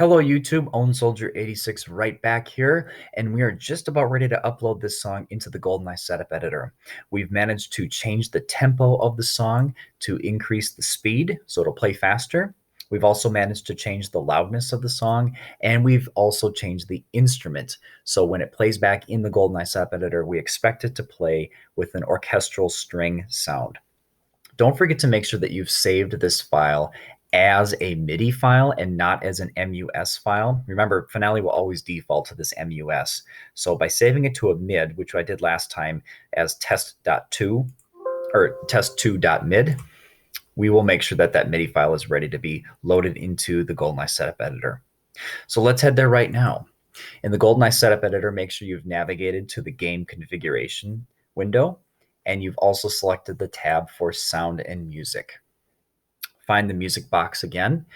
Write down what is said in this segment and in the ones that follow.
Hello YouTube, Own Soldier 86 right back here, and we are just about ready to upload this song into the Goldeneye Setup Editor. We've managed to change the tempo of the song to increase the speed, so it'll play faster. We've also managed to change the loudness of the song, and we've also changed the instrument. So when it plays back in the Goldeneye Setup Editor, we expect it to play with an orchestral string sound. Don't forget to make sure that you've saved this file as a Midi file and not as an MUS file. Remember, Finale will always default to this MUS. So by saving it to a mid, which I did last time as test.2 or test2.mid, we will make sure that that Midi file is ready to be loaded into the Goldeneye Setup Editor. So let's head there right now. In the Goldeneye Setup Editor, make sure you've navigated to the game configuration window, and you've also selected the tab for sound and music. Find the music box again,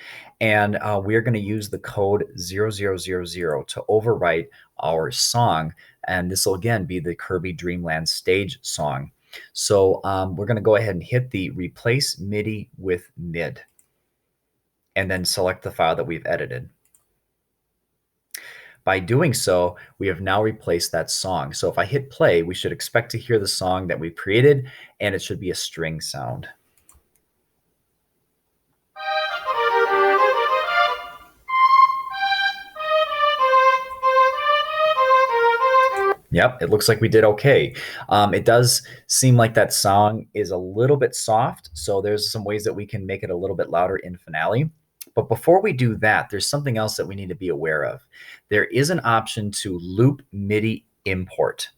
and we are going to use the code 0000 to overwrite our song, and this will again be the Kirby Dream Land stage song. So we're going to go ahead and hit the replace MIDI with mid, and then select the file that we've edited. By doing so, we have now replaced that song. So if I hit play, we should expect to hear the song that we've created, and it should be a string sound. Yep, it looks like we did okay. It does seem like that song is a little bit soft, so there's some ways that we can make it a little bit louder in Finale. But before we do that, there's something else that we need to be aware of. There is an option to loop MIDI import.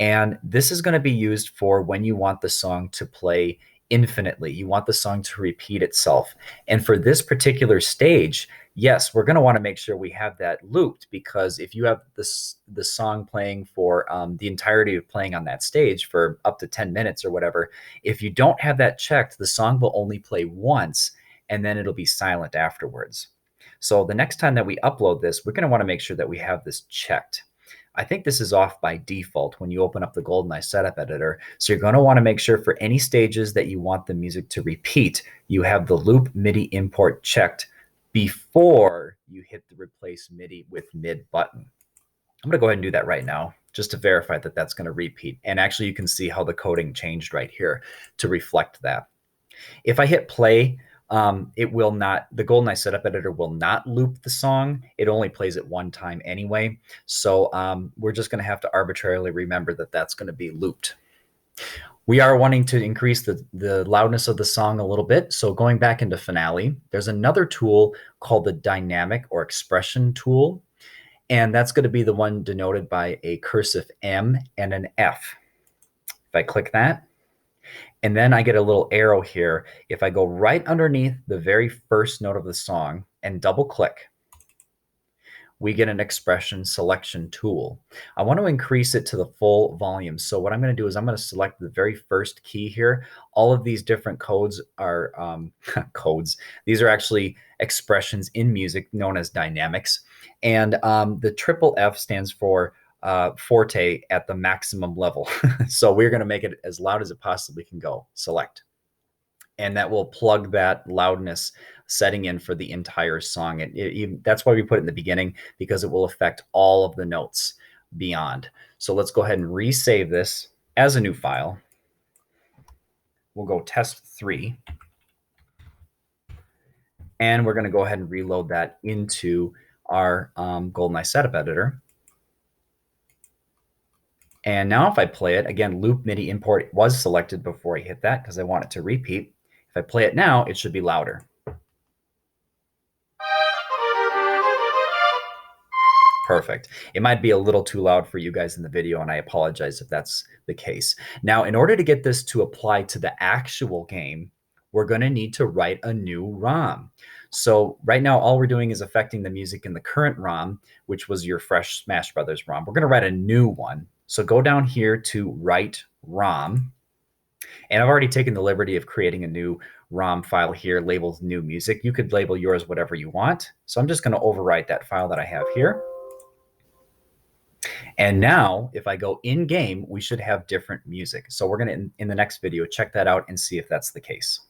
And this is going to be used for when you want the song to play infinitely. You want the song to repeat itself. And for this particular stage, yes, we're going to want to make sure we have that looped, because if you have the song playing for the entirety of playing on that stage for up to 10 minutes or whatever, if you don't have that checked, the song will only play once and then it'll be silent afterwards. So the next time that we upload this, we're going to want to make sure that we have this checked. I think this is off by default when you open up the Goldeneye Setup Editor. So you're going to want to make sure for any stages that you want the music to repeat, you have the loop MIDI import checked before you hit the replace MIDI with mid button. I'm going to go ahead and do that right now just to verify that that's going to repeat. And actually you can see how the coding changed right here to reflect that. If I hit play, it will not, the Goldeneye Setup Editor will not loop the song. It only plays it one time anyway. So we're just going to have to arbitrarily remember that that's going to be looped. We are wanting to increase the loudness of the song a little bit. So going back into Finale, there's another tool called the Dynamic or Expression tool. And that's going to be the one denoted by a cursive M and an F. If I click that, and then I get a little arrow here. If I go right underneath the very first note of the song and double click, we get an expression selection tool. I want to increase it to the full volume. So what I'm going to do is I'm going to select the very first key here. All of these different codes are codes. These are actually expressions in music known as dynamics. And the triple F stands for forte at the maximum level. So we're going to make it as loud as it possibly can go. Select. And that will plug that loudness setting in for the entire song. That's why we put it in the beginning, because it will affect all of the notes beyond. So let's go ahead and resave this as a new file. We'll go test3. And we're going to go ahead and reload that into our Goldeneye Setup Editor. And now if I play it, again, loop MIDI import was selected before I hit that because I want it to repeat. If I play it now, it should be louder. Perfect. It might be a little too loud for you guys in the video, and I apologize if that's the case. Now, in order to get this to apply to the actual game, we're going to need to write a new ROM. So right now, all we're doing is affecting the music in the current ROM, which was your fresh Smash Brothers ROM. We're going to write a new one. So go down here to Write ROM. And I've already taken the liberty of creating a new ROM file here labeled New Music. You could label yours whatever you want. So I'm just going to overwrite that file that I have here. And now, if I go in-game, we should have different music. So we're going to, in the next video, check that out and see if that's the case.